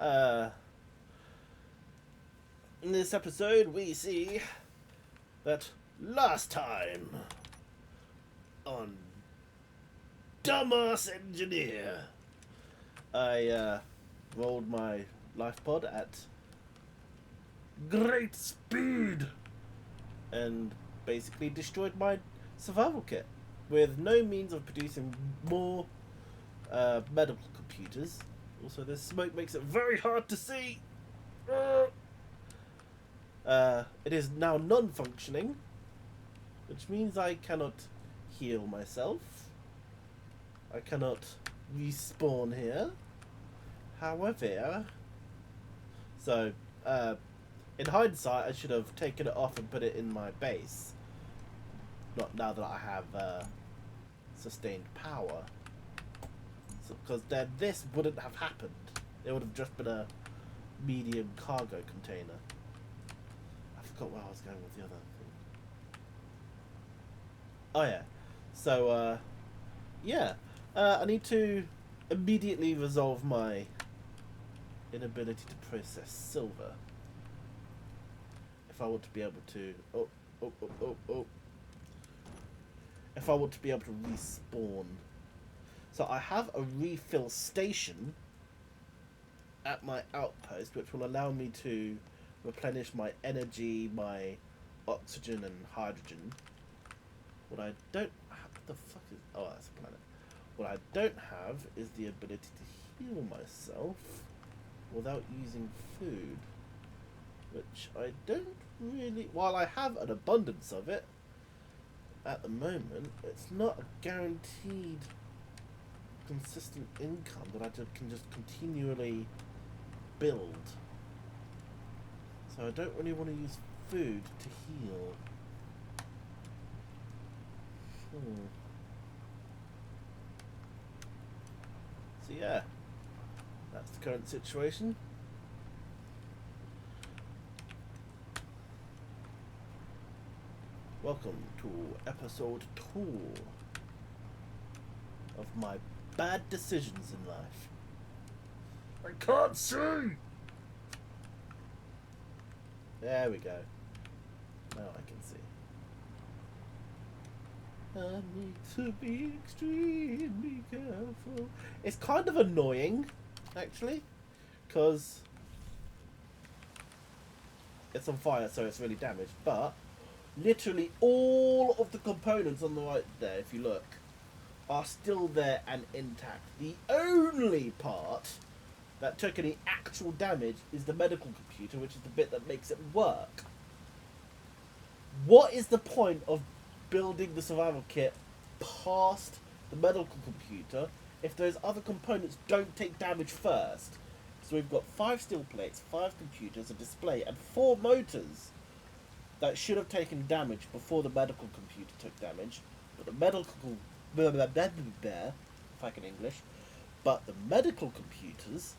Uh, in this episode, we see that last time on Dumbass Engineer, I rolled my life pod at great speed and basically destroyed my survival kit with no means of producing more medical computers. Also, this smoke makes it very hard to see. It is now non-functioning, which means I cannot heal myself. I cannot respawn here. However, so in hindsight, I should have taken it off and put it in my base. Not now that I have sustained power. Because then this wouldn't have happened. It would have just been a medium cargo container. I forgot where I was going with the other thing. Oh yeah. So, yeah. I need to immediately resolve my inability to process silver. If I want to be able to... If I want to be able to respawn. So I have a refill station at my outpost, which will allow me to replenish my energy, my oxygen and hydrogen. What I don't have... What the fuck is... Oh, that's a planet. What I don't have is the ability to heal myself without using food. Which I don't really... While I have an abundance of it, at the moment, it's not a guaranteed consistent income that I can just continually build. So I don't really want to use food to heal. So yeah, that's the current situation. Welcome to episode 2 of my bad decisions in life. I can't see! There we go. Now I can see. I need to be extremely careful. It's kind of annoying, actually, because it's on fire, so it's really damaged, but literally all of the components on the right there, if you look, are still there and intact. The only part that took any actual damage is the medical computer, which is the bit that makes it work. What is the point of building the survival kit past the medical computer if those other components don't take damage first? So we've got 5 steel plates, 5 computers, a display, and 4 motors that should have taken damage before the medical computer took damage. But the medical... if I can English. But the medical computers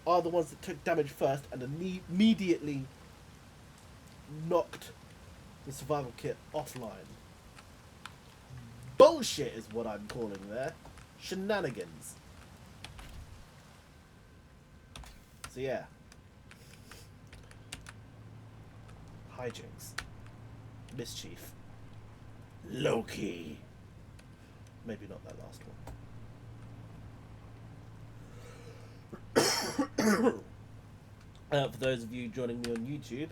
are the ones that took damage first and immediately knocked the survival kit offline. Bullshit is what I'm calling there. Shenanigans. So yeah. Hijinks. Mischief. Loki. Maybe not that last one. For those of you joining me on YouTube,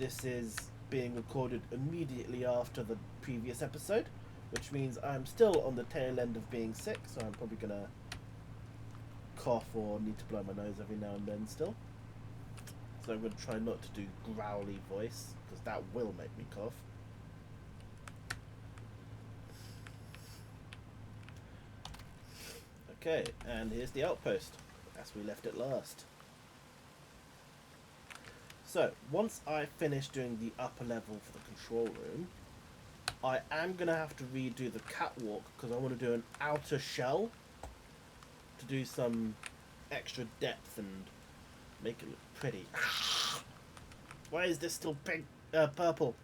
this is being recorded immediately after the previous episode, which means I'm still on the tail end of being sick, so I'm probably gonna cough or need to blow my nose every now and then still. So I'm gonna try not to do growly voice, because that will make me cough. Okay, and here's the outpost, as we left it last. So, once I finish doing the upper level for the control room, I am going to have to redo the catwalk, because I want to do an outer shell to do some extra depth and make it look pretty. Why is this still pink? Purple?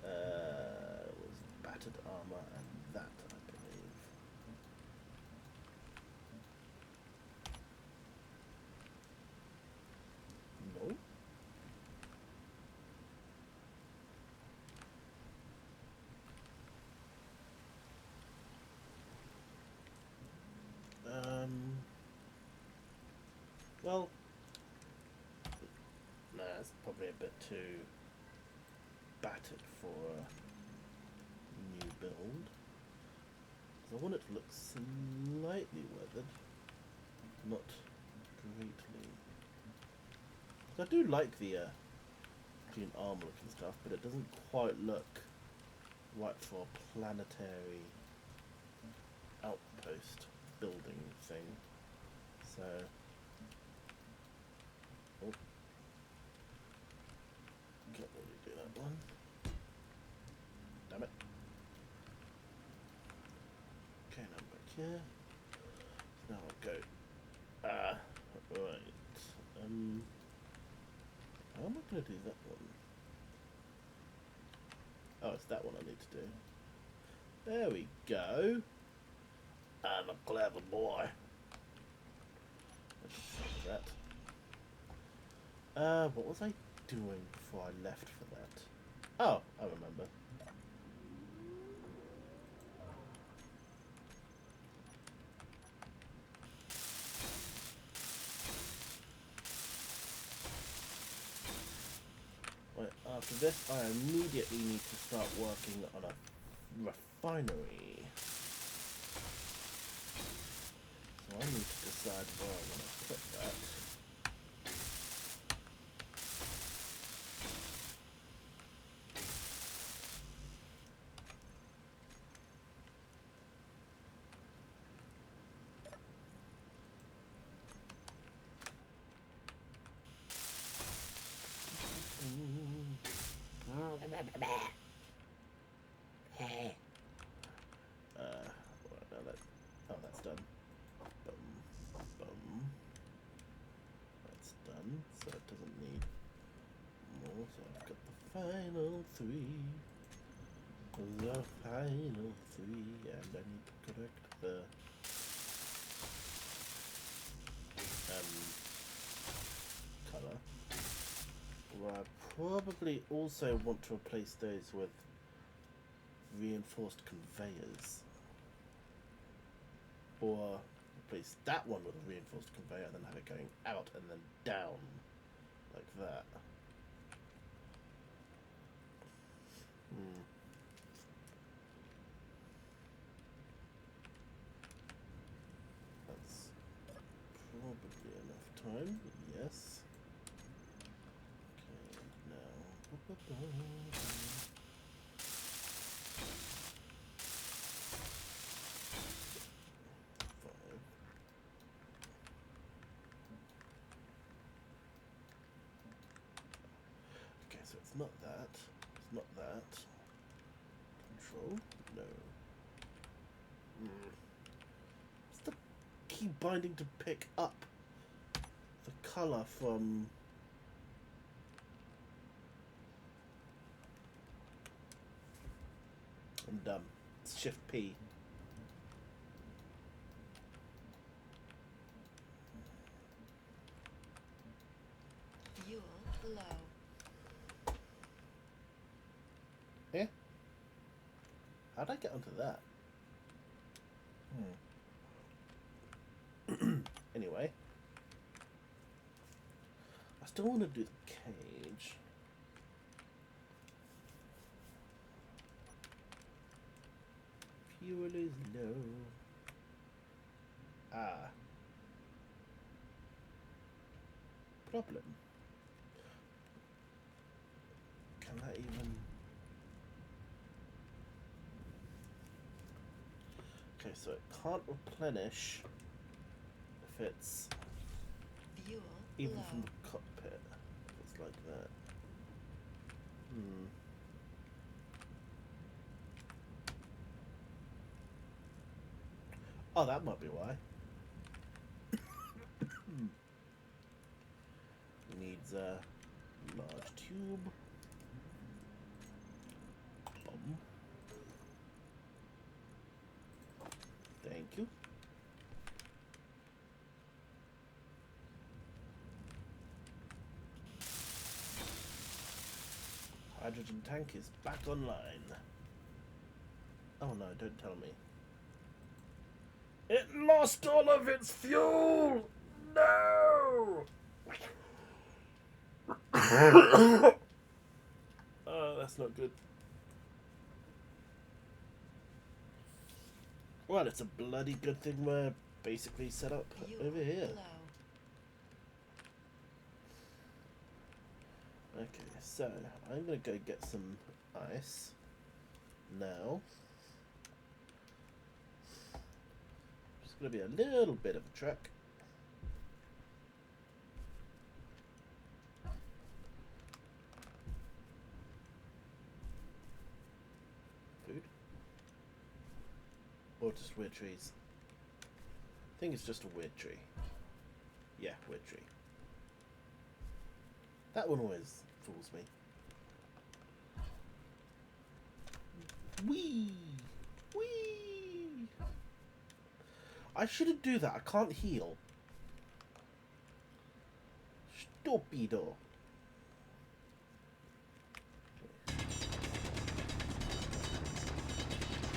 It was battered armor and that, I believe. probably a bit too battered for a new build. I want it to look slightly weathered, not greatly. I do like the green armor look and stuff, but it doesn't quite look right for a planetary outpost building thing. So, oh, can't really do that one. Damn it. Okay, now I'm back here. So now I'll go. Right. How am I going to do that one? Oh, it's that one I need to do. There we go. I'm a clever boy. Let's just do that. What was I doing before I left for that? Oh, I remember. Right, after this, I immediately need to start working on a refinery. So I need to decide where I want to put that. Right, now that's done. Boom. That's done, so it doesn't need more. So I've got the final three. The final three, and I need to correct the colour. Well, I probably also want to replace those with reinforced conveyors. Or replace that one with a reinforced conveyor and then have it going out and then down. Like that. That's probably enough time, yes. Okay, now. Okay, so it's not that. It's not that. Control? No. It's the key binding to pick up the colour from... I'm dumb. It's Shift P. Fuel low. Yeah? How'd I get onto that? Anyway. I still want to do the cage. Fuel is low. Problem. Can I even... Okay, so it can't replenish if it's Fuel even low. from the cockpit. If it's like that. Oh, that might be why. Needs a large tube. Boom. Thank you. Hydrogen tank is back online. Oh no, don't tell me. It lost all of its fuel! No! Oh, that's not good. Well, it's a bloody good thing we're basically set up Fuel over here. low. Okay, so I'm gonna go get some ice now. It's gonna be a little bit of a trek. Food? Or just weird trees? I think it's just a weird tree. Yeah, weird tree. That one always fools me. Whee! Whee! I shouldn't do that. I can't heal. Stupido.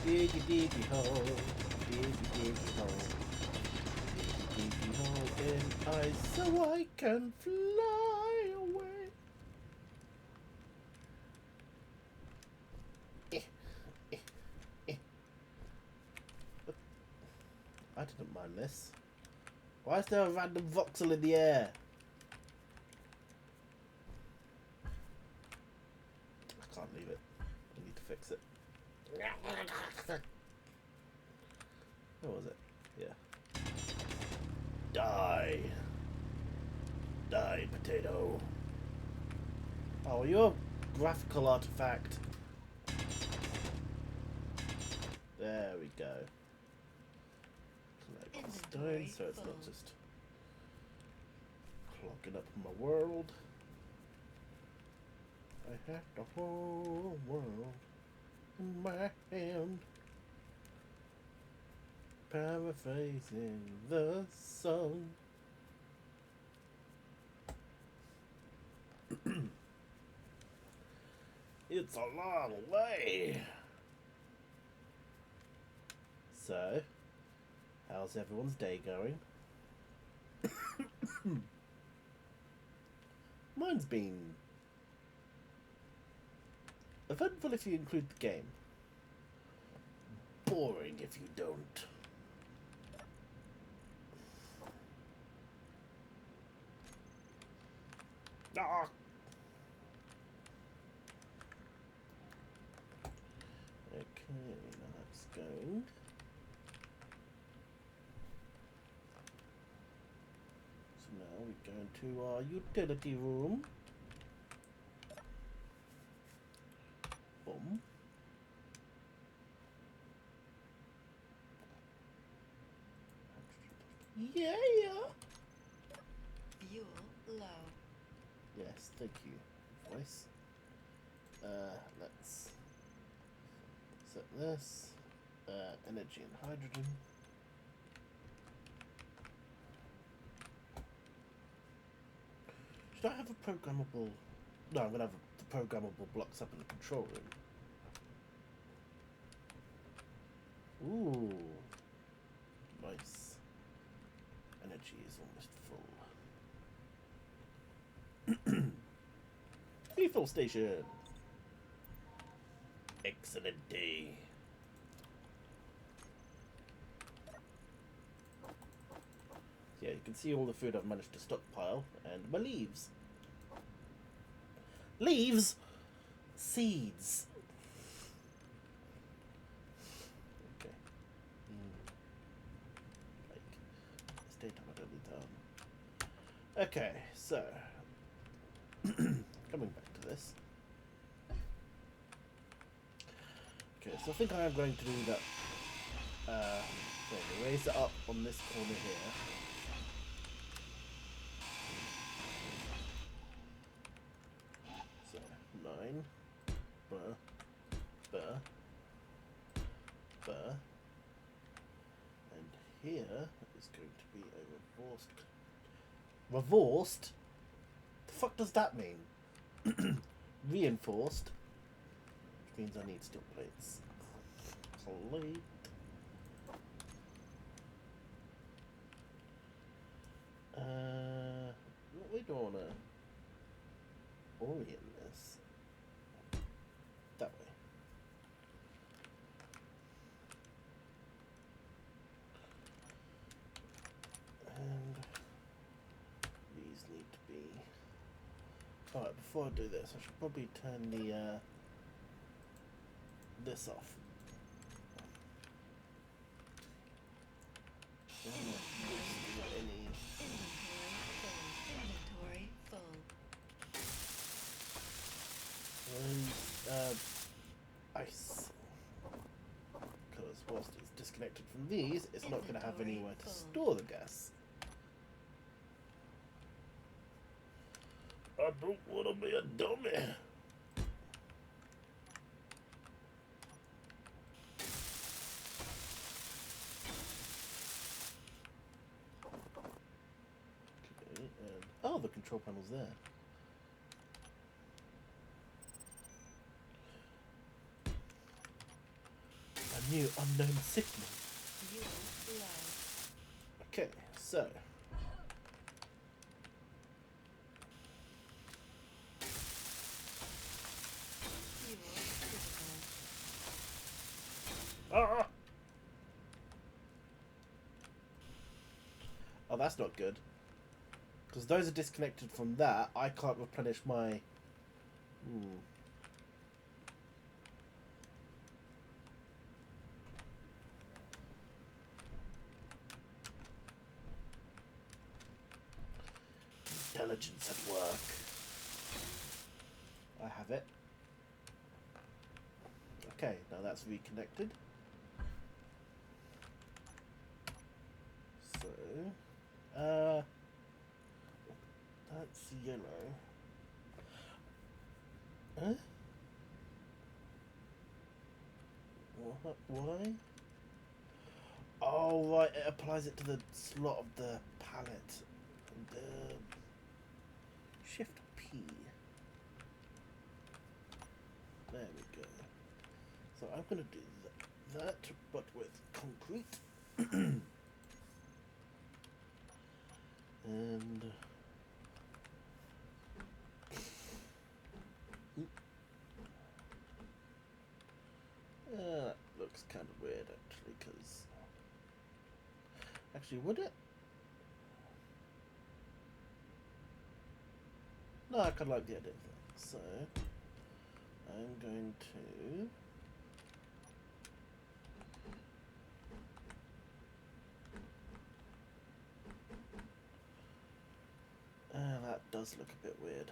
Diggy diggy ho, diggy diggy ho, diggy diggy ho in ice, so I can fly away. I didn't mind this. Why is there a random voxel in the air? I can't leave it. I need to fix it. Where was it? Yeah. Die. Die, potato. Oh, you're a graphical artifact. There we go. Collect stone, so it's not just clogging up my world. I have the whole world in my hand. Paraphrasing the song. It's a long way. So, how's everyone's day going? Mine's been eventful if you include the game. Boring if you don't. Ah. Okay, now that's going. So now we go into our utility room. Boom. Yeah. Fuel low. Yes, thank you, voice. Let's set this. Energy and hydrogen. Should I have a programmable... No, I'm going to have the programmable blocks up in the control room. Ooh. Nice. Energy is almost full. Refill station. Excellent day. Yeah, you can see all the food I've managed to stockpile and my leaves. Leaves? Seeds. Okay. Like, it's daytime, I don't need that. Okay, so coming back to this. Okay, so I think I am going to do that. Raise it up on this corner here. So 9, burr, and here is going to be a reversed. The fuck does that mean? Reinforced, which means I need steel plates. Plate. What we doing? orient this. That way. And these need to be... Alright, before I do this, I should probably turn the this off. Any... Inventory full. Ice. Because whilst it's disconnected from these, it's not going to have Inventory anywhere to full. store the gas. I don't want to be a dummy. Okay, and oh, the control panel's there. A new unknown signal. Fuel low. Okay, so Fuel critical. ah! Oh, that's not good. Because those are disconnected from that, I can't replenish my... Intelligence at work. I have it. Okay, now that's reconnected. So, that's yellow. Huh? What? Why? Oh, right, it applies it to the slot of the palette. And, Shift P. There we go. So I'm going to do that, but with concrete. And... that looks kind of weird, actually, because... Actually, would it? No, I kind of like the idea of that. So, I'm going to... that does look a bit weird.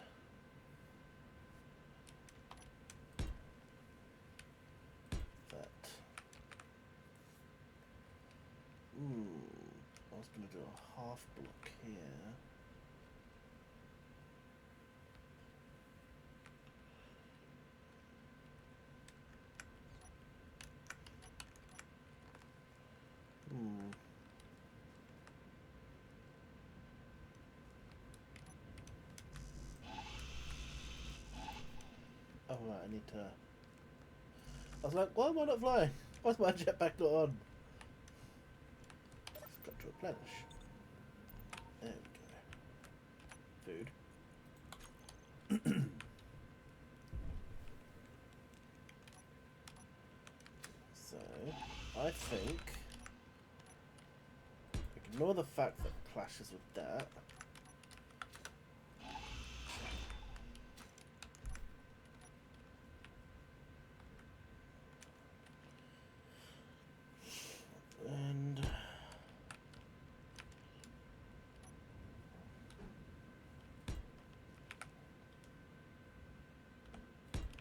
That. I was going to do a half block here. Oh right, I need to... I was like, why am I not flying? Why's my jetpack not on? It's got to replenish. There we go. Food. So, I think... Ignore the fact that it clashes with that. And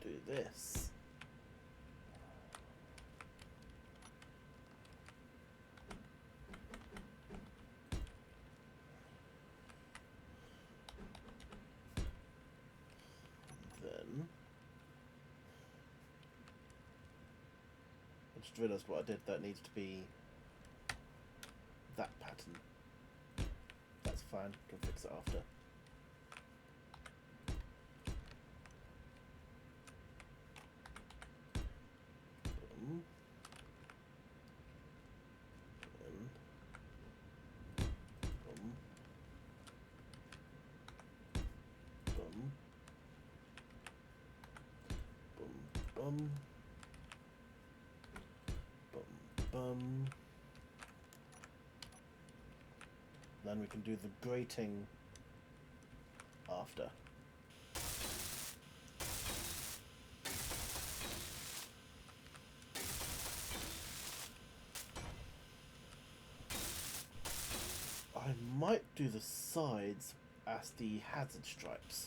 do this. Then I just realised what I did. That needs to be that pattern. That's fine. Can fix it after. Boom. Boom. Boom. Boom. bum. Bum, bum. Then we can do the grating after. I might do the sides as the hazard stripes.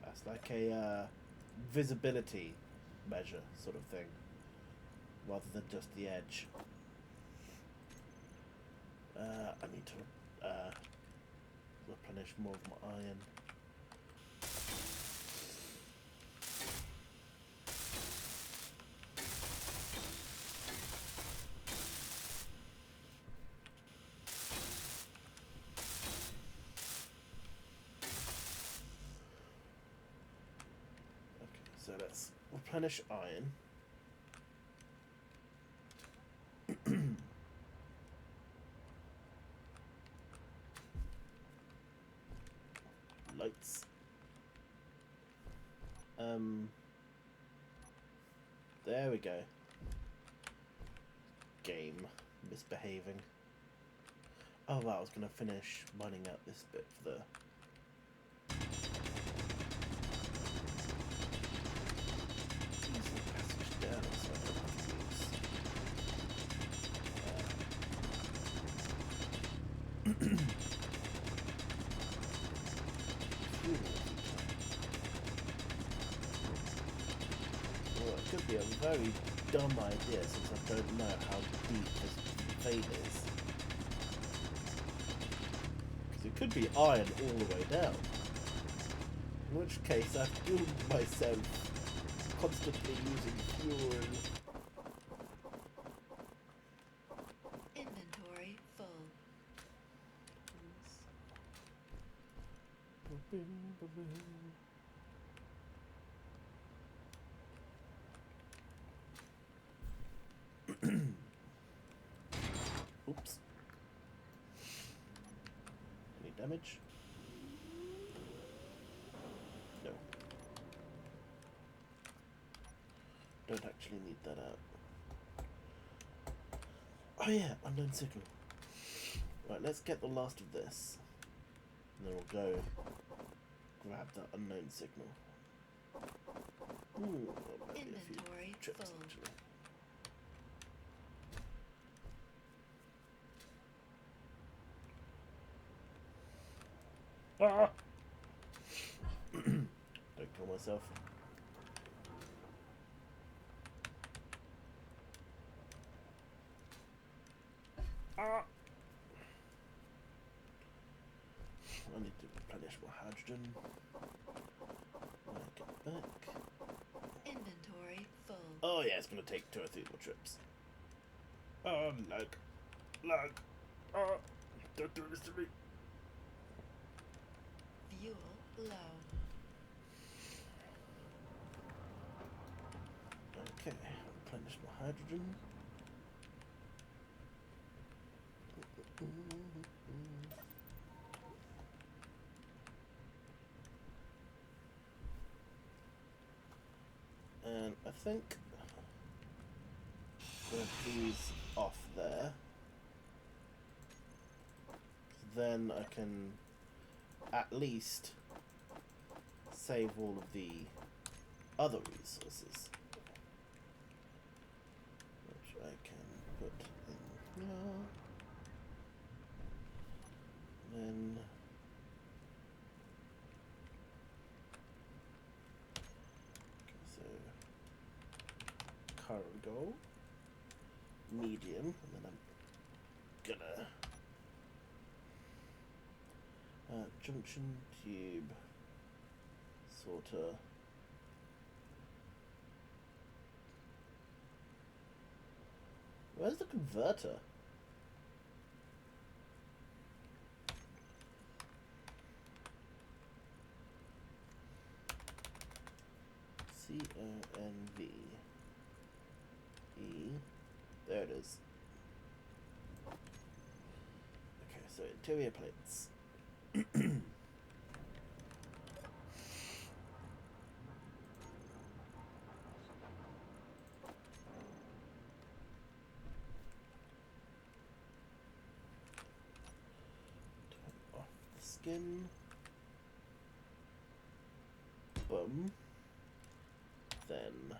That's like a visibility measure sort of thing, rather than just the edge. I need to replenish more of my iron. So let's replenish iron. Lights. There we go. Game misbehaving. Oh wow, I was gonna finish mining out this bit for the easy passage down, so I don't have to use fuel. Well, it could be a very dumb idea since I don't know how deep this fade is. Because it could be iron all the way down. In which case I've doomed myself constantly using fuel. Inventory full. Oops. Any damage? No. Don't actually need that out. Oh yeah, unknown signal. Right, let's get the last of this. And then we'll go grab that unknown signal. Ooh, maybe a few Inventory trips full. actually. Ah! Don't kill myself. Ah! I need to replenish my hydrogen. When I get back. Inventory full. Oh yeah, it's gonna take 2 or 3 more trips. Oh, lag. Lag. Oh, don't do this to me. Fuel low. Okay, replenish my hydrogen. And I think with these off there, then I can at least save all of the other resources, which I can put in here. Then so cargo, medium, and then I'm gonna junction tube sorter. Where's the converter? CONV E. There it is. Okay, so interior plates. skin. Boom. Then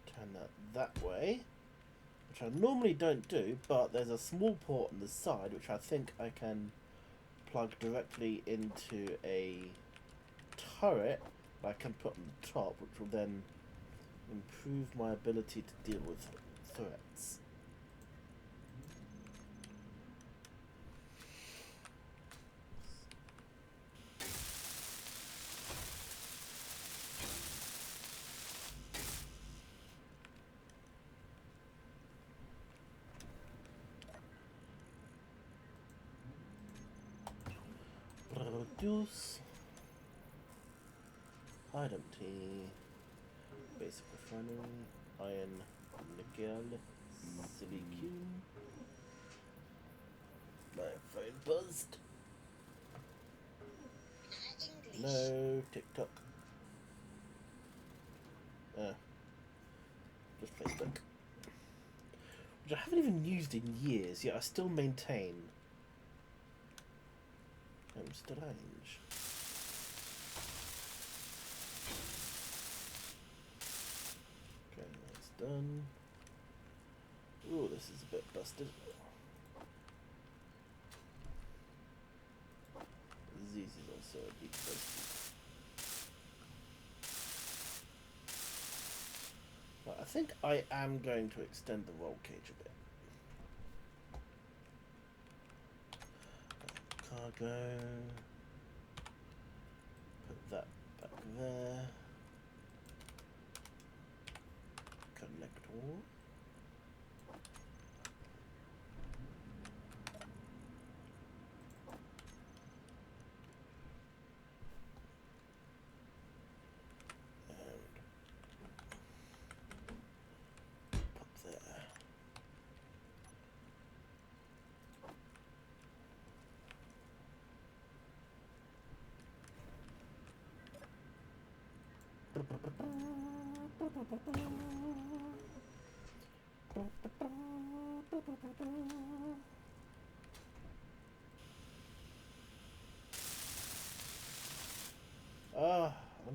turn that way, which I normally don't do, but there's a small port on the side which I think I can plug directly into a turret that I can put on the top, which will then improve my ability to deal with threats. Produce item tea, basic refinery, iron, nickel, silicon. My phone buzzed. No TikTok. Just Facebook. Which I haven't even used in years, yet I still maintain. I'm strange. Okay, that's done. Ooh, this is a bit busted. This is also a bit busted. But I think I am going to extend the roll cage a bit. Cargo. Put that back there. Connector. Ah, I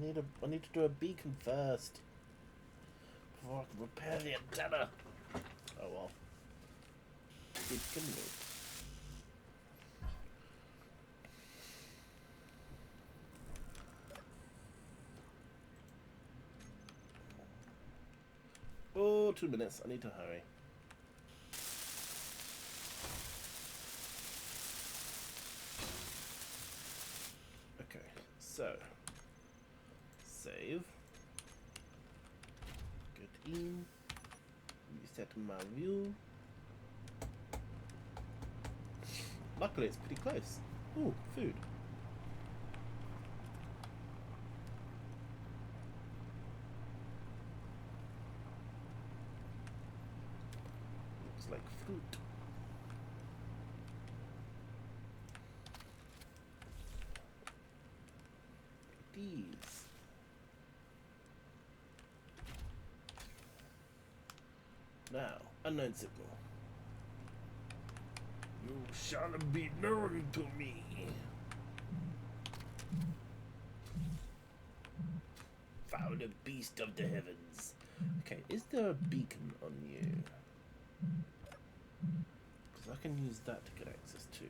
need to do a beacon first before I can repair the antenna. Oh well. Beacon move. Oh, 2 minutes. I need to hurry. Okay, so save. Get in. Reset my view. Luckily, it's pretty close. Ooh, food. Looks like fruit. These. Now, unknown signal. You shall be known to me. Found a beast of the heavens. Okay, is there a beacon on you? Because I can use that to get access to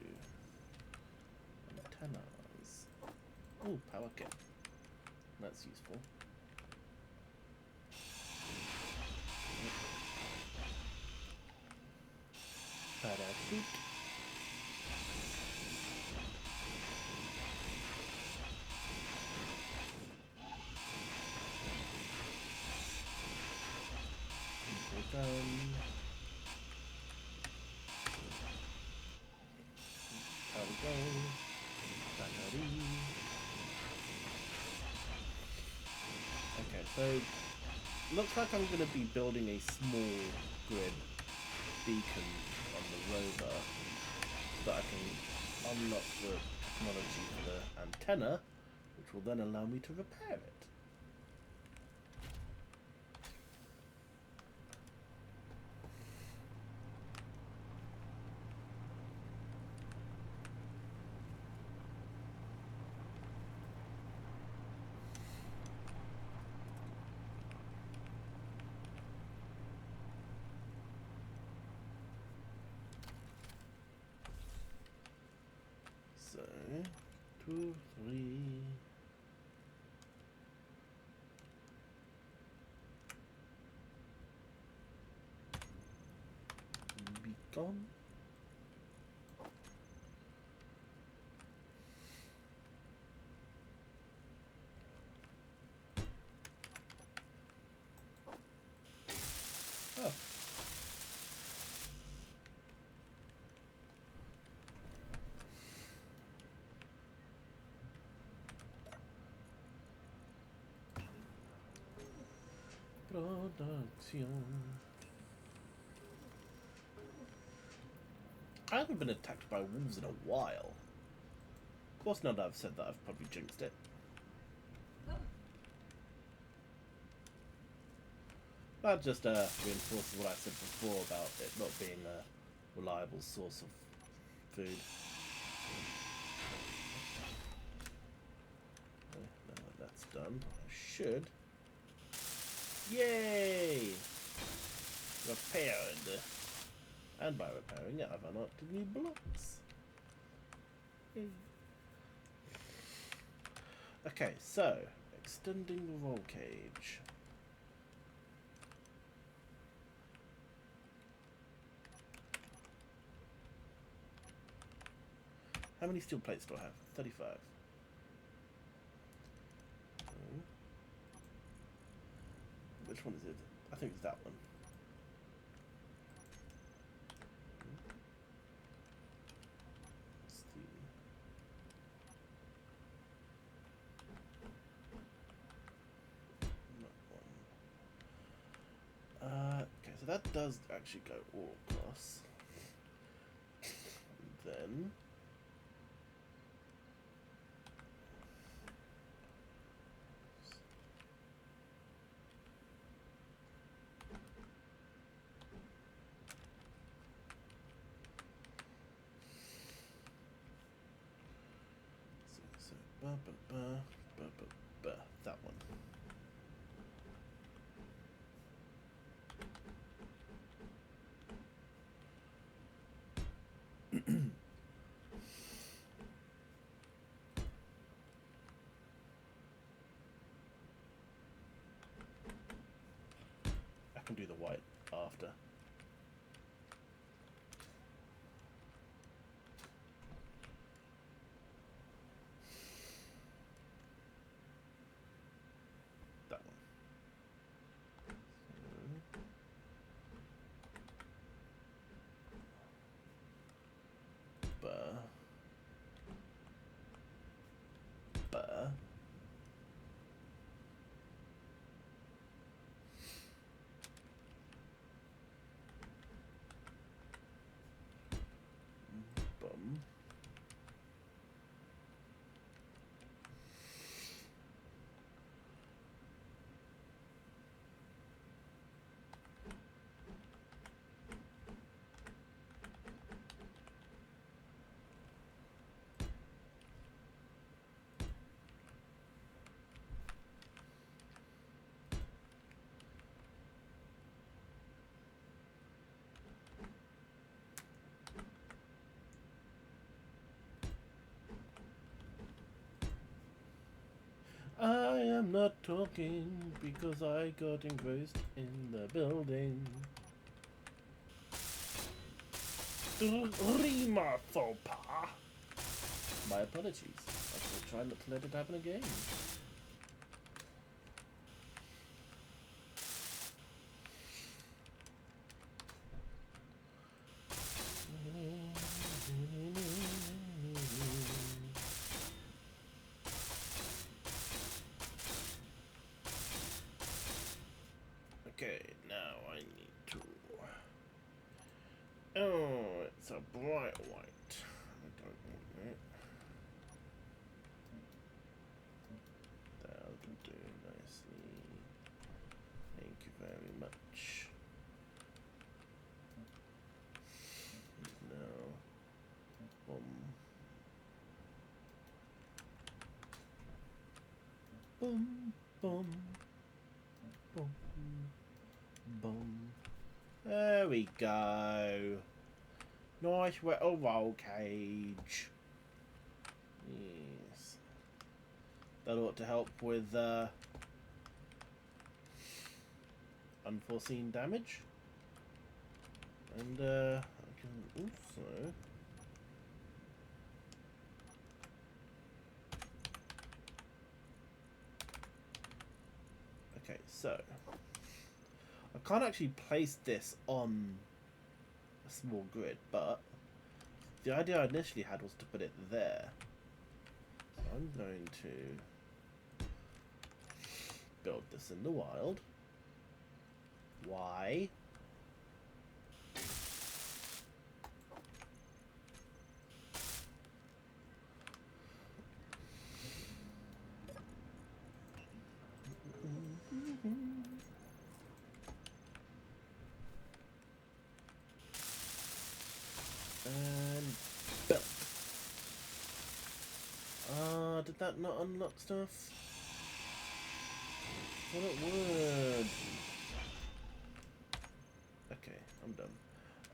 antennas. Ooh, power kit. That's useful. Parachute. Down. Power down. Battery. Okay, so looks like I'm going to be building a small grid beacon on the rover so that I can unlock the technology for the antenna, which will then allow me to repair it. 2, 3. Be gone. Oh. Production. I haven't been attacked by wolves in a while. Of course, now that I've said that, I've probably jinxed it. That just reinforces what I said before about it not being a reliable source of food. Okay, now that that's done, I should. Yay! Repaired. And by repairing it, I've unlocked new blocks. Yay. Okay, so extending the roll cage. How many steel plates do I have? 35. Which one is it? I think it's that one. It's the... okay, so that does actually go all across. Then... that one. I can do the white after. That one. Bum. I am not talking because I got engrossed in the building. Rima faux pas. My apologies. I shall try not to let it happen again. Okay, now I need to... Oh, it's a bright white. I don't want that. That'll do nicely. Thank you very much. Now, boom, boom, boom, boom. There we go. Nice little roll cage. Yes. That ought to help with unforeseen damage. And I can also... Okay, so I can't actually place this on a small grid, but the idea I initially had was to put it there. So I'm going to build this in the wild. Why? And built. Did that not unlock stuff? Well, it would. Okay, I'm done.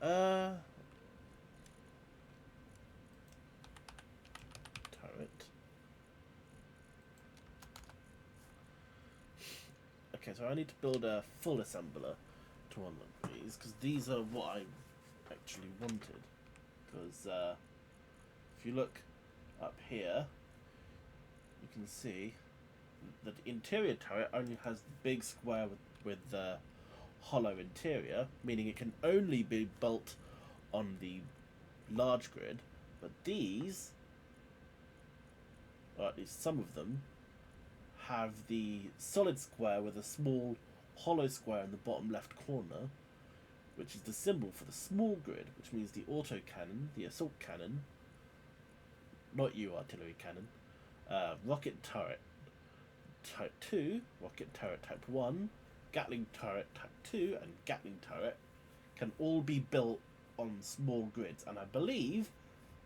Turret. Okay, so I need to build a full assembler to unlock these, because these are what I actually wanted. Because if you look up here, you can see that the interior turret only has the big square with the hollow interior, meaning it can only be built on the large grid, but these, or at least some of them, have the solid square with a small hollow square in the bottom left corner, which is the symbol for the small grid, which means the autocannon, the assault cannon, not you artillery cannon, rocket turret type 2, rocket turret type 1, Gatling turret type 2, and Gatling turret can all be built on small grids, and I believe,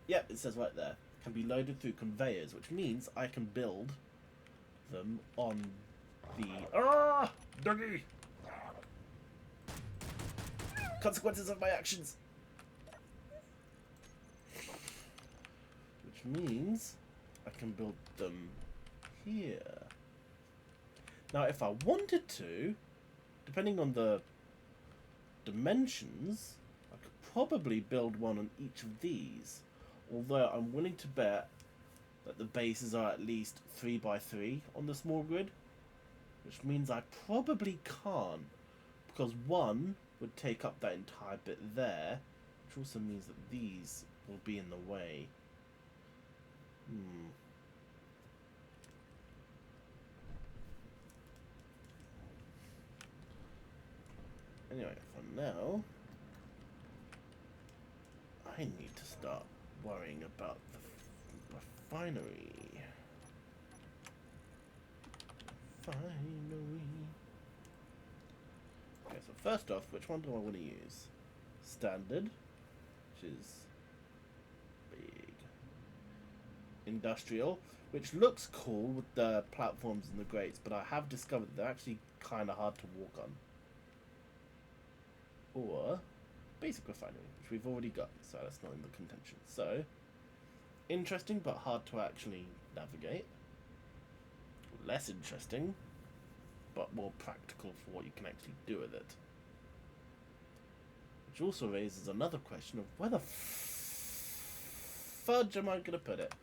yep, it says right there, can be loaded through conveyors, which means I can build them on the... Ah! Doggy! Consequences of my actions! Which means I can build them here. Now, if I wanted to, depending on the dimensions, I could probably build one on each of these. Although I'm willing to bet that the bases are at least 3x3 on the small grid, which means I probably can't, because one would take up that entire bit there, which also means that these will be in the way. Anyway, for now, I need to start worrying about the refinery. Okay, so first off, which one do I want to use? Standard, which is big. Industrial, which looks cool with the platforms and the grates, but I have discovered they're actually kind of hard to walk on. Or basic refinery, which we've already got, so that's not in the contention. So, interesting but hard to actually navigate. Less interesting, but more practical for what you can actually do with it. Which also raises another question of where the fudge am I going to put it?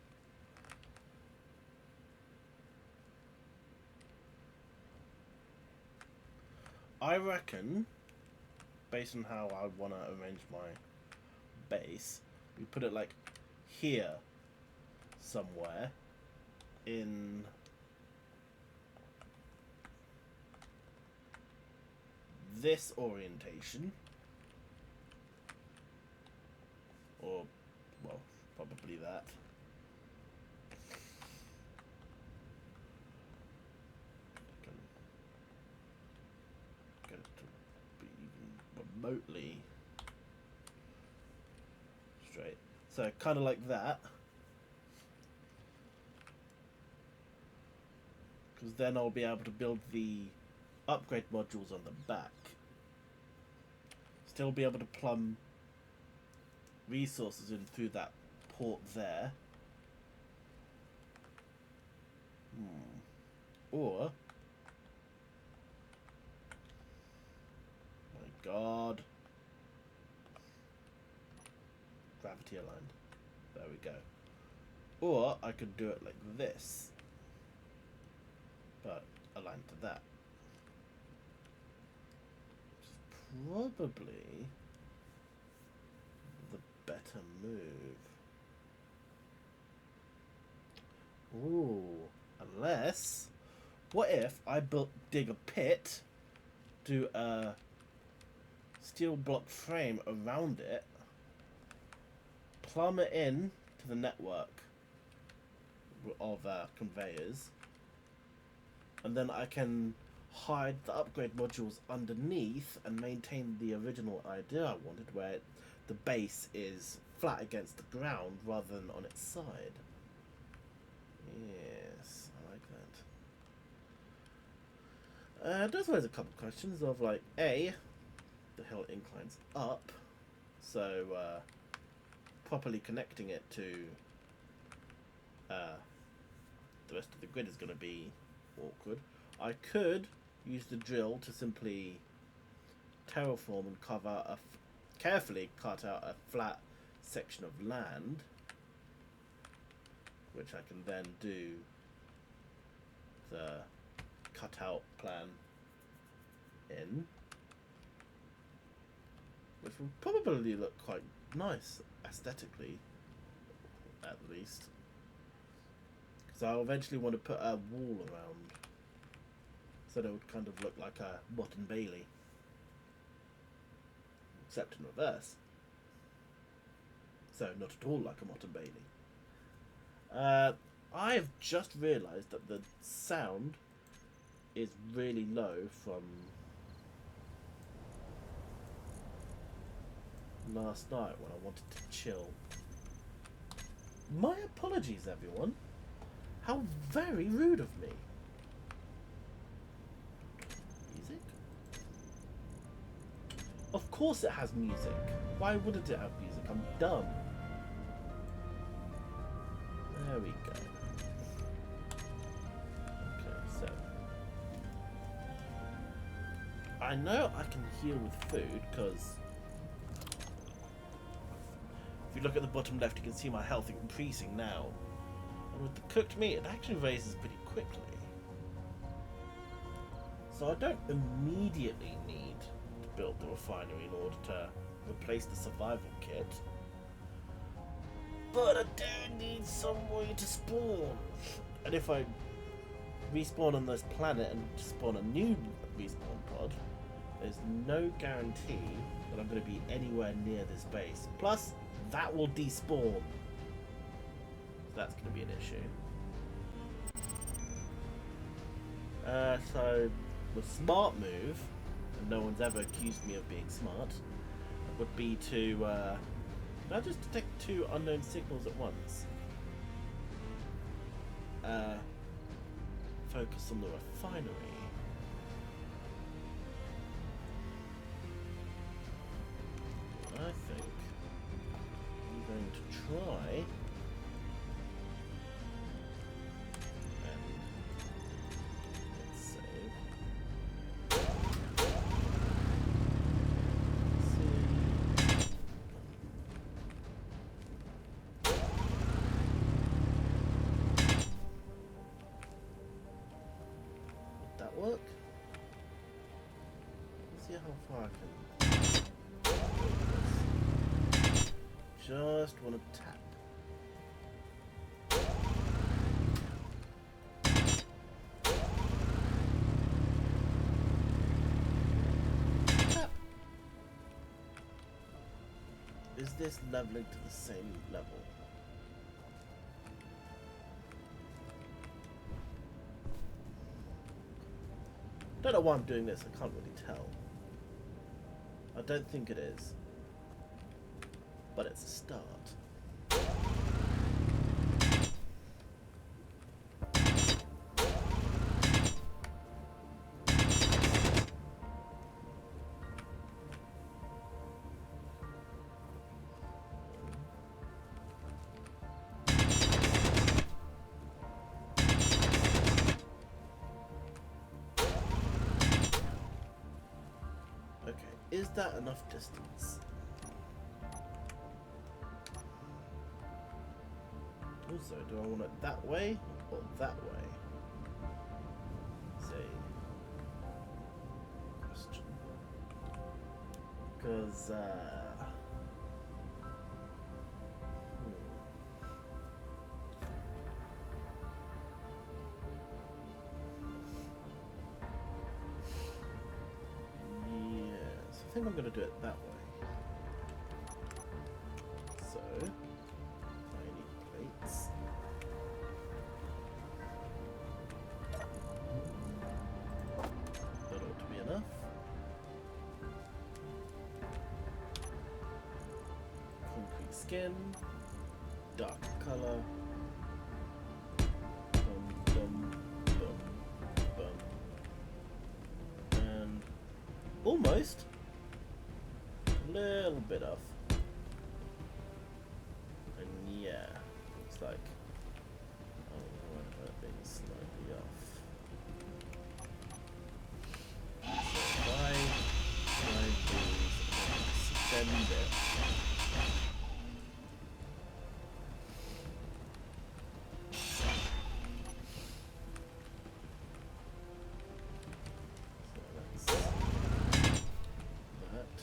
I reckon, based on how I want to arrange my base, we put it like here somewhere in this orientation, or, well, probably that. Get it to be even remotely straight. So kind of like that. Because then I'll be able to build the upgrade modules on the back. Still be able to plumb resources in through that port there. Or, my God, gravity aligned. There we go. Or I could do it like this, but aligned to that. Which is probably the better move. Ooh, unless, what if I dig a pit, do a steel block frame around it, plumb it in to the network of conveyors, and then I can hide the upgrade modules underneath and maintain the original idea I wanted, where the base is flat against the ground rather than on its side. Yes, I like that. It does raise a couple questions of, like, A, the hill inclines up, so properly connecting it to the rest of the grid is going to be awkward. I could use the drill to simply terraform and carefully cut out a flat section of land, which I can then do the cutout plan in, which will probably look quite nice aesthetically, at least, because I'll eventually want to put a wall around so that it would kind of look like a Mott and Bailey, except in reverse, so not at all like a Mott and Bailey. I've just realised that the sound is really low from last night when I wanted to chill. My apologies, everyone. How very rude of me. Music? Of course it has music. Why wouldn't it have music? I'm dumb. There we go. Okay, so I know I can heal with food because if you look at the bottom left, you can see my health increasing now. And with the cooked meat, it actually raises pretty quickly. So I don't immediately need to build the refinery in order to replace the survival kit. But I do need somewhere to spawn. And if I respawn on this planet and spawn a new respawn pod, there's no guarantee that I'm going to be anywhere near this base. Plus, that will despawn. So that's going to be an issue. So, the smart move, and no one's ever accused me of being smart, would be to now just detect two unknown signals at once. Focus on the refinery. I think I'm going to try and let's save. Would that work? Let's see how far I can. Just want to tap. Tap. Is this leveling to the same level? Don't know why I'm doing this, I can't really tell. I don't think it is. But it's a start. is that enough distance? Also, do I want it that way or that way? Say question. Because yes, I think I'm gonna do it that way. So tiny plates. That ought to be enough. Concrete skin, dark color. Bum, bum, bum, bum. And almost a little bit off. And yeah, looks like that being slightly off. So if I these and extend it. So that's that.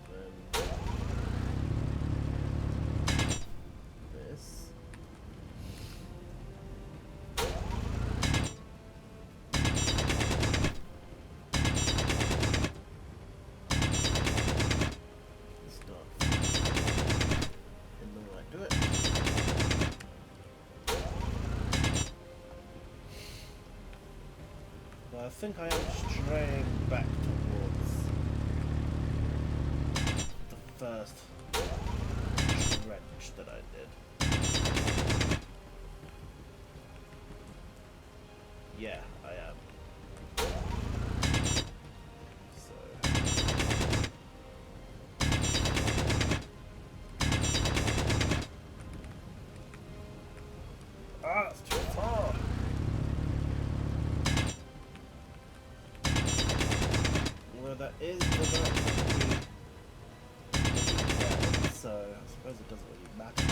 Then this. Start in the right direction. But I think I am straying back towards the first trench that I did. Yeah, I am. So it's too far. Although that is the direction so I suppose it doesn't really matter.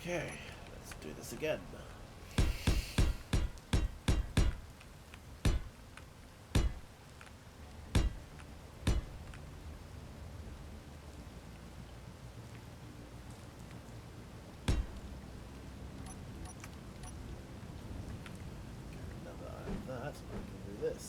Okay, let's do this again. Now that I have that, I can do this.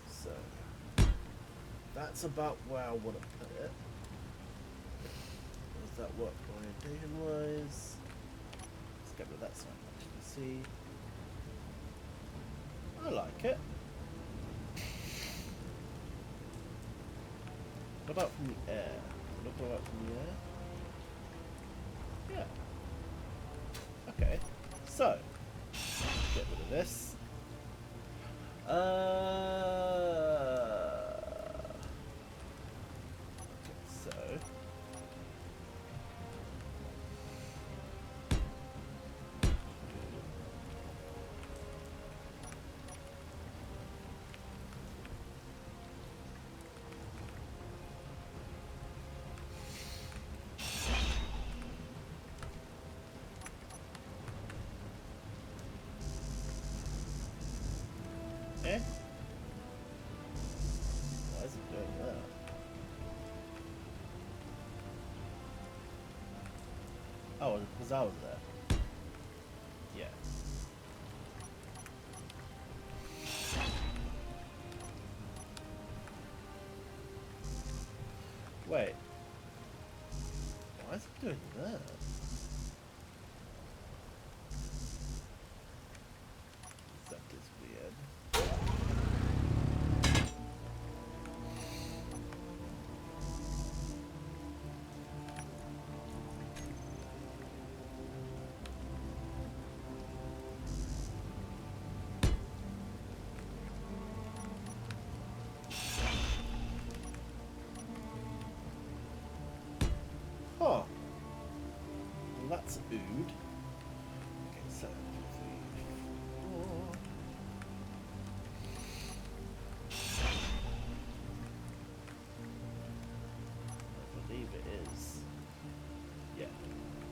So that's about where I want to put it. Does that work orientation wise? Let's get rid of that side. You can see. I like it. What about from the air? Look alright from the air? Yeah. Okay. So, get rid of this. So. Eh? Why is it doing that? Oh, because I was there. Yeah. Wait. Why is it doing that? That is weird. Well, that's ood. Okay, so 3, 4. I believe it is. Yeah.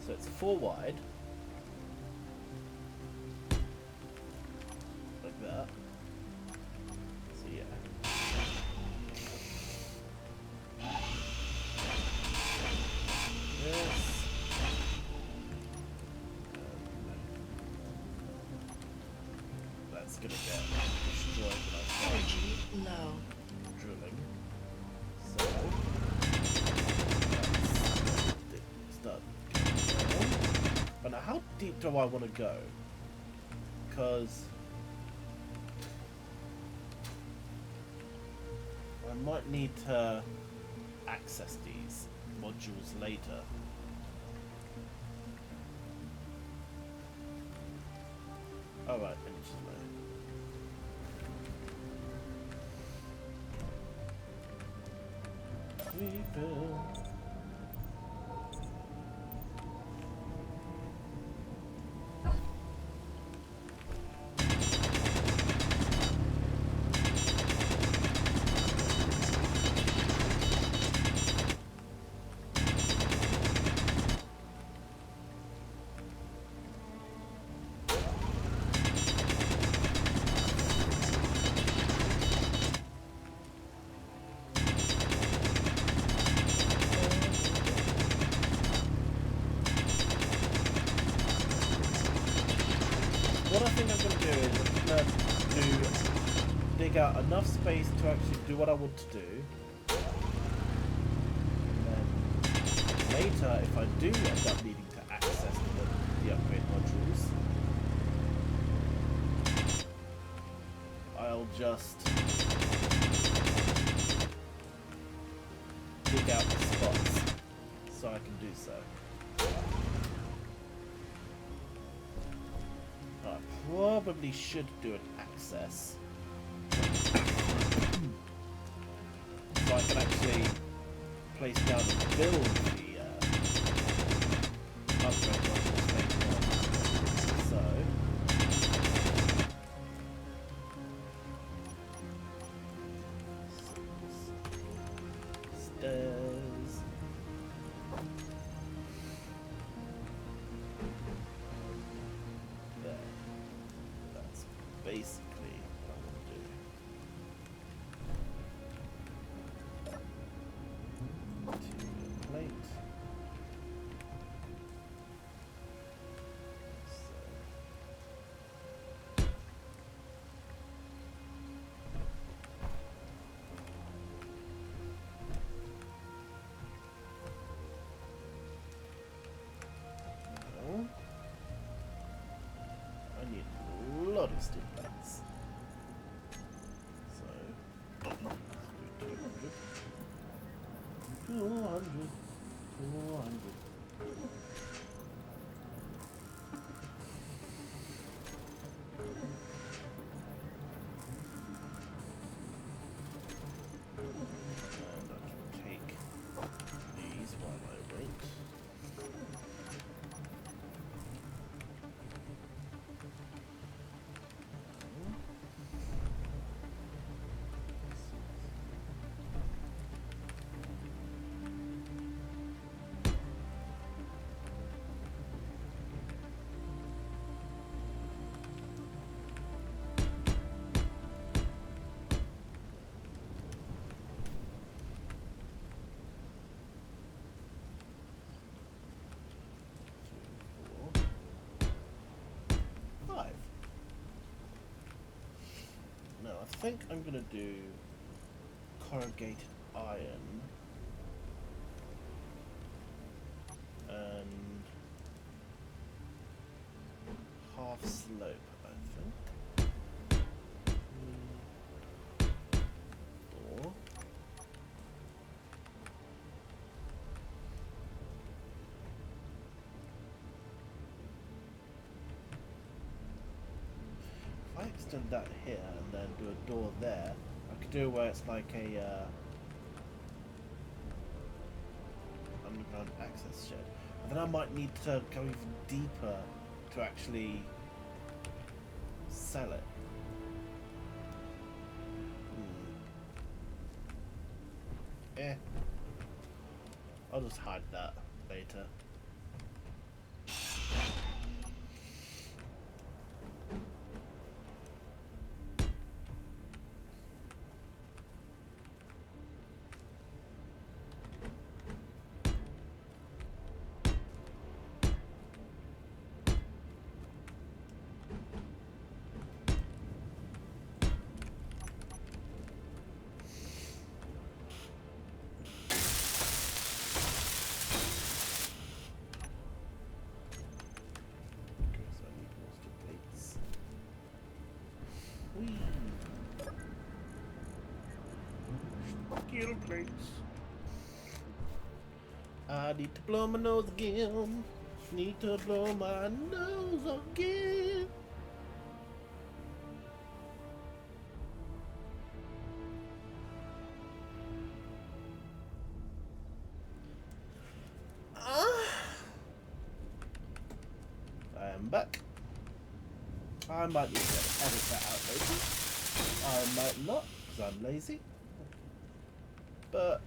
So it's 4 wide. Like that. So yeah. This. That's gonna get destroyed when I start Energy low. drilling. So let's start down. But now how deep do I want to go? Because I might need to access these modules later. Alright, energy low. Refill. What I think I'm going to do is I'm going to dig out enough space to actually do what I want to do. And then later, if I do end up needing to access the upgrade modules, I'll just dig out the spots so I can do so. I probably should do an access so I can actually place down and build the upgrade modules later on. So stairs. There. That's basically what I want to do. To plate. So. I need a lot of steel plates. So, 200. 200. 200. And I can take these while I wait. No, I think I'm gonna do corrugated iron and half slope, I think. Or if I extend that here and then do a door there, I could do where it's like a underground access shed. Then I might need to go even deeper to actually sell it. Eh. I'll just hide that later. Skill plates. I need to blow my nose again. Need to blow my nose again. I am back. I might need to edit that out later. I might not, because I'm lazy. But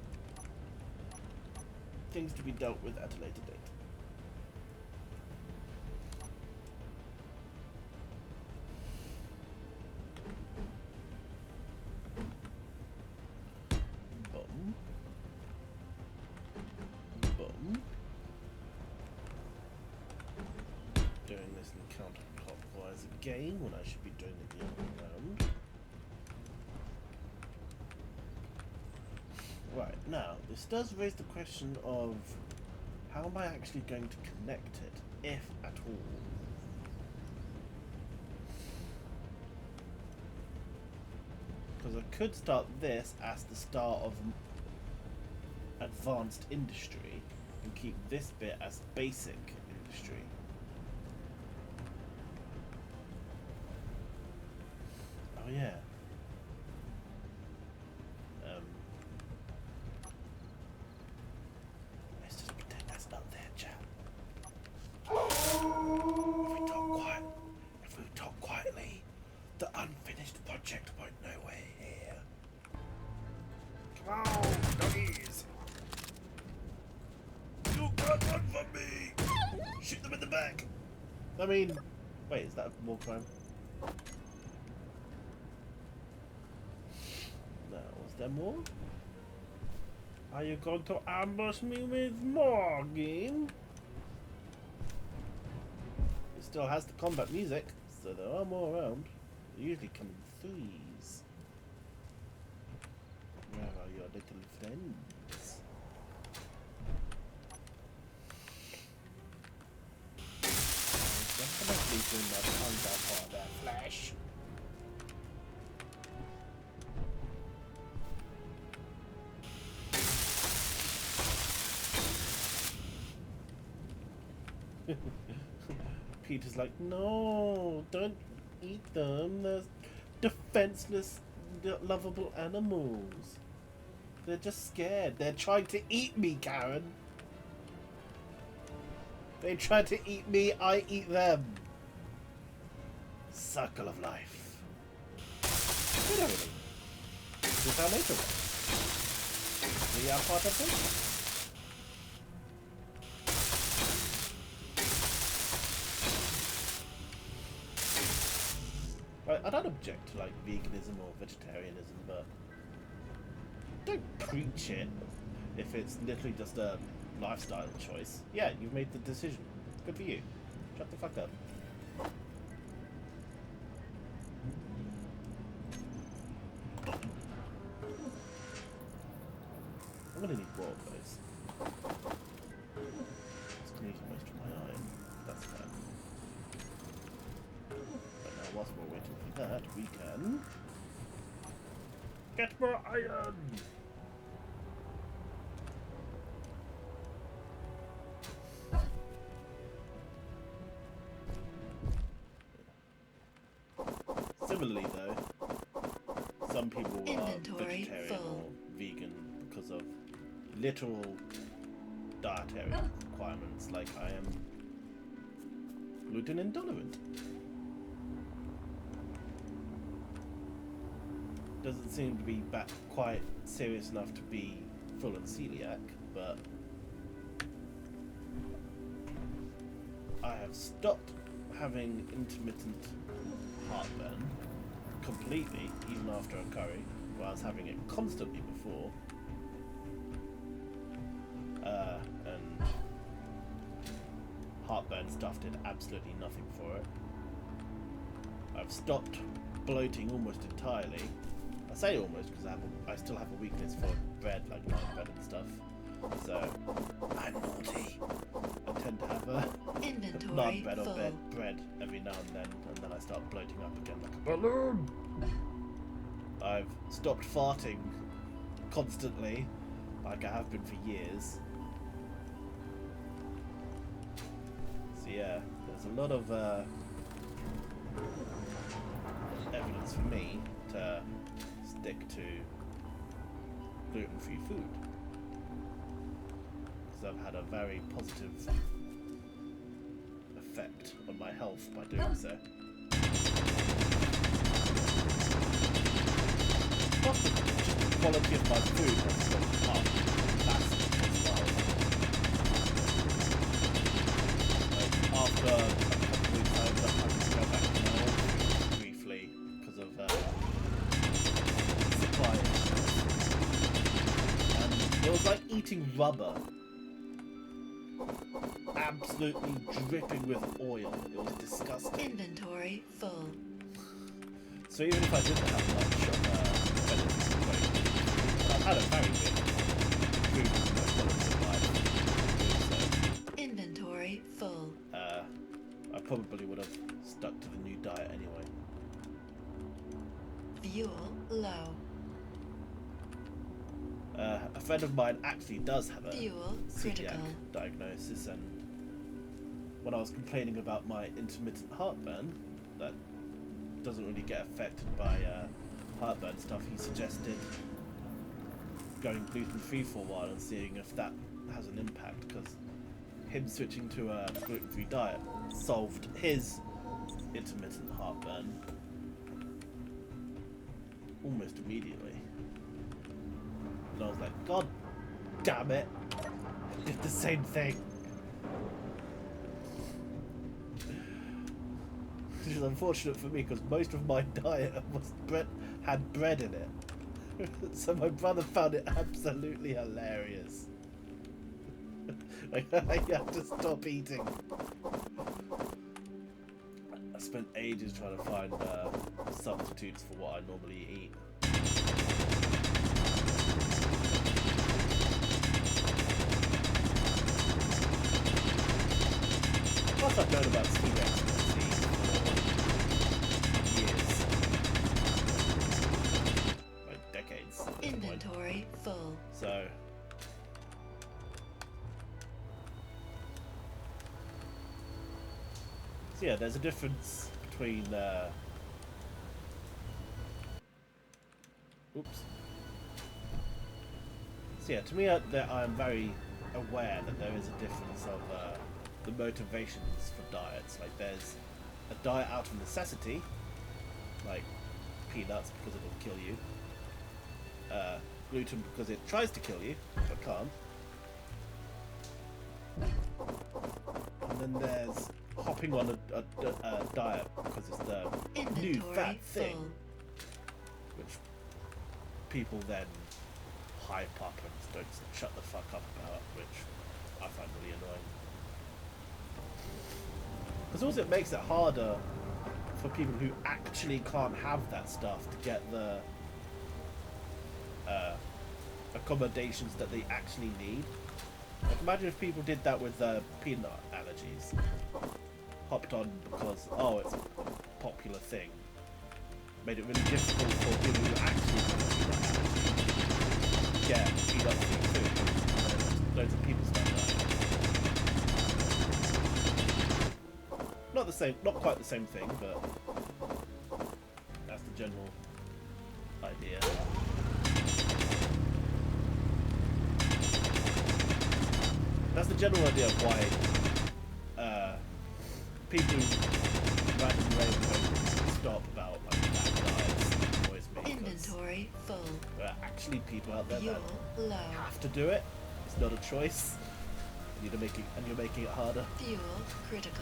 things to be dealt with at a later date. Boom. Boom. Doing this in counterclockwise again when I should be doing it the other way around. Right, now, this does raise the question of how am I actually going to connect it, if at all? Because I could start this as the start of advanced industry and keep this bit as basic industry. Oh yeah. Let's just pretend that's not there, chat. If we talk quietly, the unfinished project won't know we're here. Come on, doggies! You can't run from me! Shoot them in the back! I mean, wait, is that more crime? No, was there more? Are you going to ambush me with more, game? It still has the combat music, so there are more around. They usually come in threes. Where are your little friends? I'll definitely bring my tongue out for their flesh. Peter's like, no, don't eat them. They're defenseless, lovable animals. They're just scared. They're trying to eat me, Karen. They try to eat me, I eat them. Circle of life. Wait a minute. This is our nature one. We are part of them. I don't object to like veganism or vegetarianism, but don't preach it if it's literally just a lifestyle choice. Yeah, you've made the decision. Good for you. Shut the fuck up. I'm gonna need more of those. It's gonna use most of my iron. That's fine. But now, whilst we're waiting for that, we can get more iron. Similarly, though, some people are Inventory vegetarian full. or vegan because of literal dietary requirements, like I am gluten intolerant. Doesn't seem to be quite serious enough to be full on celiac, but I have stopped having intermittent heartburn completely, even after a curry, where I was having it constantly before. And heartburn stuff did absolutely nothing for it. I've stopped bloating almost entirely. I say almost because I still have a weakness for bread, like naan bread and stuff. So I'm naughty. I tend to have a naan bread or bread every now and then I start bloating up again like a balloon. I've stopped farting constantly, like I have been for years. So yeah, there's a lot of evidence for me to stick to gluten-free food, because I've had a very positive effect on my health by doing so. Plus the quality of my food has gone up massively as well. Like after a couple of weeks I ended up having to go back to my old food briefly because of supply issues. And it was like eating rubber. Absolutely dripping with oil. It was disgusting. Inventory full. So even if I didn't have much of benefits from going gluten-free, I've had a very big improvement in my quality of life. So, Inventory full. I probably would have stuck to the new diet anyway. Fuel low. A friend of mine actually does have a Fuel celiac critical. diagnosis, and when I was complaining about my intermittent heartburn that doesn't really get affected by heartburn stuff, he suggested going gluten-free for a while and seeing if that has an impact, because him switching to a gluten-free diet solved his intermittent heartburn almost immediately. And I was like, God damn it, I did the same thing. Which is unfortunate for me because most of my diet was had bread in it. So my brother found it absolutely hilarious. Like, I have to stop eating. I spent ages trying to find substitutes for what I normally eat. Plus I've known about celiac disease for years. Like decades. At this point. Inventory full. So yeah, there's a difference between oops. So yeah, to me, I'm very aware that there is a difference of the motivations for diets. Like, there's a diet out of necessity, like peanuts because it'll kill you, gluten because it tries to kill you but can't, and then there's hopping on a diet because it's the new Inventory fat thing, full. which people then hype up and don't shut the fuck up about, which I find really annoying. Because also it makes it harder for people who actually can't have that stuff to get the accommodations that they actually need. Like, imagine if people did that with peanut allergies. Hopped on because, oh, it's a popular thing. Made it really difficult for people who actually have a peanut allergy to get peanut-free food. And loads of people start dying. Not the same, not quite the same thing, but that's the general idea. That's the general idea of why people who randomly rave won't stop about like bad diets annoys me. Inventory full. There are actually people out there Fuel that low. have to do it. It's not a choice. And you're making it harder. Fuel critical.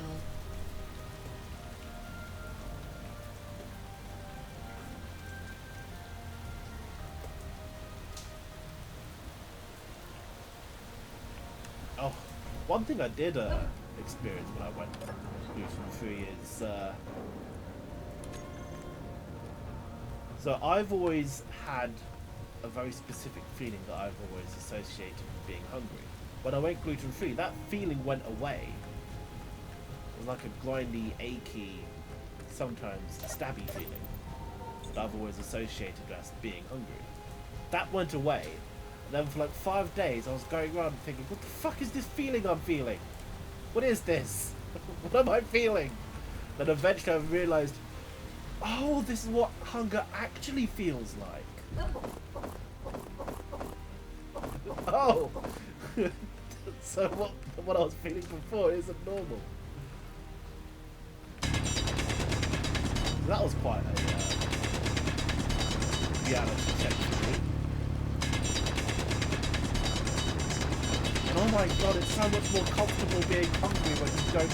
Oh, one thing I did experience when I went gluten-free is so I've always had a very specific feeling that I've always associated with being hungry. When I went gluten-free, that feeling went away. It was like a grindy, achy, sometimes stabby feeling that I've always associated as being hungry. That went away. And then for like 5 days, I was going around thinking, what the fuck is this feeling I'm feeling? What is this? What am I feeling? Then eventually I realised, oh, this is what hunger actually feels like. Oh! So what I was feeling before isn't normal. That was quite a reality check for me. And oh my god, it's so much more comfortable being hungry when you don't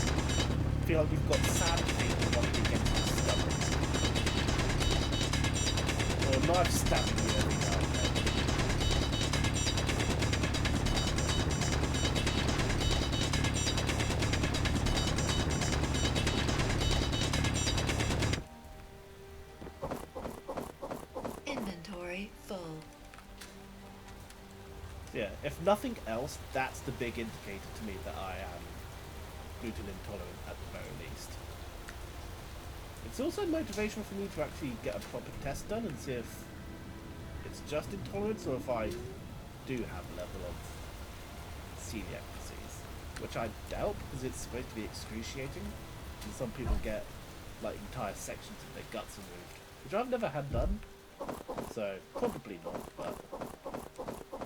feel like you've got sad people rubbing against your stomach. Or a knife stabbing you every now and then. Inventory full. Yeah, if nothing else, that's the big indicator to me that I am gluten intolerant at the very least. It's also motivation for me to actually get a proper test done and see if it's just intolerance or if I do have a level of celiac disease, which I doubt because it's supposed to be excruciating, and some people get like entire sections of their guts removed, which I've never had done, so probably not, but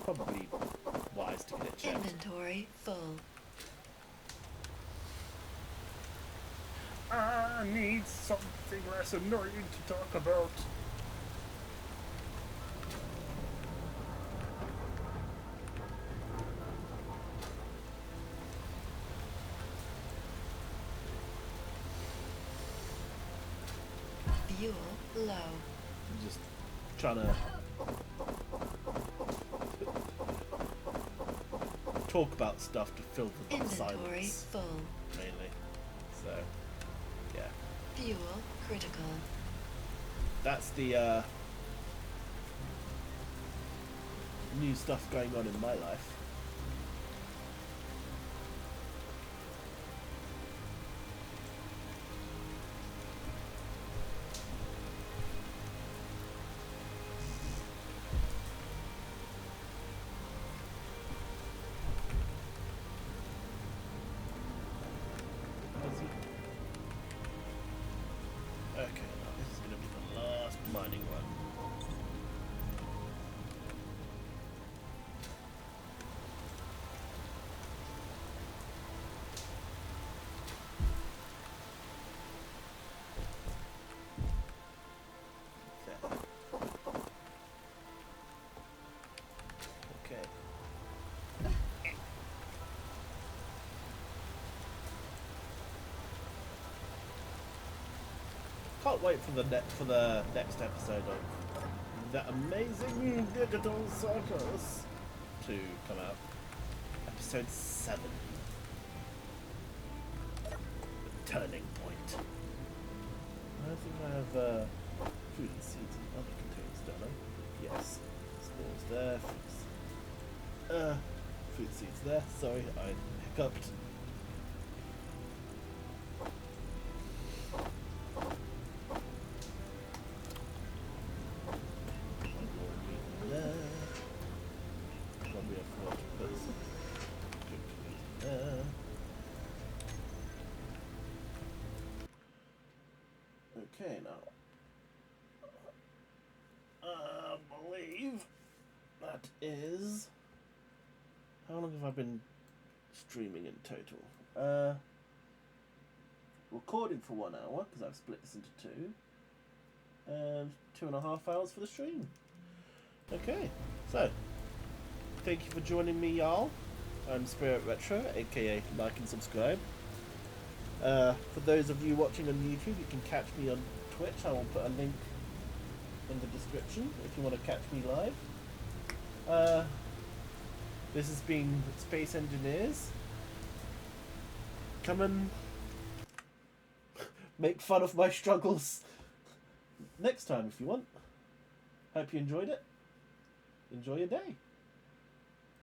probably wise to get it checked. Inventory full. I need something less annoying to talk about. Fuel low. I'm just trying to talk about stuff to fill the Inventory silence, full. mainly. So, yeah. Fuel critical. That's the new stuff going on in my life. Okay, now this is going to be the last mining run. Okay. Can't wait for the next episode of the amazing digital circus to come out. Episode 7. The turning point. I think I have food and seeds and other containers, don't I? Yes. Spores there. Food seeds there. Sorry, I hiccuped. Okay, now I believe that is. How long have I been streaming in total? Recording for 1 hour, because I've split this into 2. And 2.5 hours for the stream. Okay, so thank you for joining me, y'all. I'm Spirit Retro, aka like and subscribe. For those of you watching on YouTube, you can catch me on Twitch. I will put a link in the description if you want to catch me live. This has been Space Engineers. Come and make fun of my struggles next time if you want. Hope you enjoyed it. Enjoy your day.